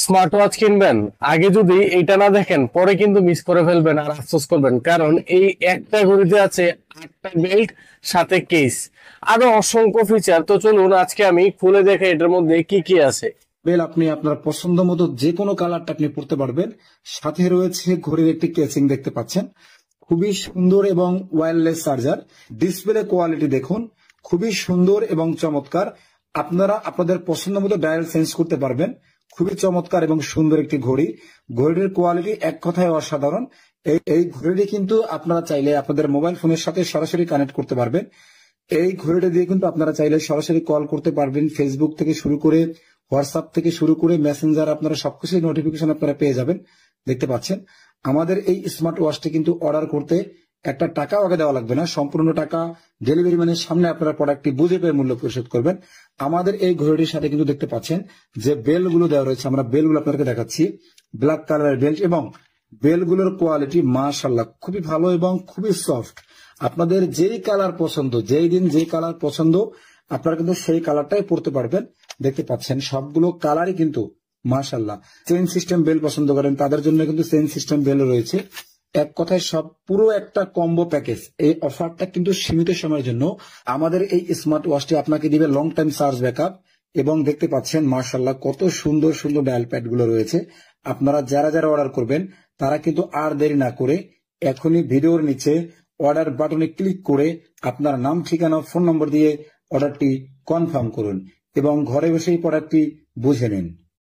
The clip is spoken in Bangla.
স্মার্ট ওয়াচ কিনবেন, আগে যদি এইটা না দেখেন পরে কিন্তু মিস করে ফেলবেন আর আফসোস করবেন, কারণ এই একটা ঘড়িতে আছে 8টা বেল্ট, সাথে কেস, আরো অসংখ্য ফিচার। তো চলুন আজকে আমি খুলে দেখে এটার মধ্যে কি কি আছে। বেল আপনি আপনার পছন্দ মতো যে কোনো কালারটা আপনি পড়তে পারবেন। সাথে রয়েছে ঘড়ির একটি কেসিং দেখতে পাচ্ছেন, খুবই সুন্দর এবং ওয়্যারলেস চার্জার। ডিসপ্লে কোয়ালিটি দেখুন, খুবই সুন্দর এবং চমৎকার। আপনারা আপনাদের পছন্দ মতো ডায়াল চেঞ্জ করতে পারবেন। খুবই চমৎকার এবং সুন্দর একটি ঘড়ি। ঘড়ির কোয়ালিটি এক কথায় অসাধারণ। এই ঘড়িটি কিন্তু আপনারা চাইলে আপনাদের মোবাইল ফোনের সাথে সরাসরি কানেক্ট করতে পারবেন। এই ঘড়িটা দিয়ে কিন্তু আপনারা চাইলে সরাসরি কল করতে পারবেন, ফেসবুক থেকে শুরু করে হোয়াটসঅ্যাপ থেকে শুরু করে মেসেঞ্জার, আপনারা সবকিছু নোটিফিকেশন আপনারা পেয়ে যাবেন। দেখতে পাচ্ছেন আমাদের এই স্মার্ট ওয়াচটি কিন্তু অর্ডার করতে একটা টাকাও আগে দেওয়া লাগবে না, সম্পূর্ণ টাকা ডেলিভারি ম্যানের সামনে আপনারা প্রোডাক্টটি বুঝে পেয়ে মূল্য পরিশোধ করবেন। আমাদের এই ঘড়িটির সাথে কিন্তু দেখতে পাচ্ছেন যে বেলগুলো দেওয়া রয়েছে, আমরা বেলগুলো আপনাদেরকে দেখাচ্ছি। ব্ল্যাক কালারের বেল্ট এবং বেলগুলোর কোয়ালিটি মাশাআল্লাহ খুবই ভালো এবং খুবই সফট। আপনাদের যেই কালার পছন্দ, যেই দিন যেই কালার পছন্দ আপনারা কিন্তু সেই কালারটাই পড়তে পারবেন। দেখতে পাচ্ছেন সবগুলো কালারই কিন্তু মাশাআল্লাহ। চেইন সিস্টেম বেল পছন্দ করেন তাদের জন্য কিন্তু চেইন সিস্টেম বেল রয়েছে। এক কথায় সব পুরো একটা কম্বো প্যাকেজ। এই অফারটা কিন্তু সীমিত সময়ের জন্য। আমাদের এই স্মার্ট ওয়াচটি আপনাকে দিবে লং টাইম চার্জ ব্যাকআপ। এবং দেখতে পাচ্ছেন মাশাআল্লাহ কত সুন্দর সুন্দর ডায়াল প্যাড গুলো রয়েছে। আপনারা যারা যারা অর্ডার করবেন তারা কিন্তু আর দেরি না করে এখনই ভিডিওর নিচে অর্ডার বাটনে ক্লিক করে আপনার নাম, ঠিকানা, ফোন নম্বর দিয়ে অর্ডারটি কনফার্ম করুন এবং ঘরে বসেই প্রোডাক্টটি বুঝে নিন।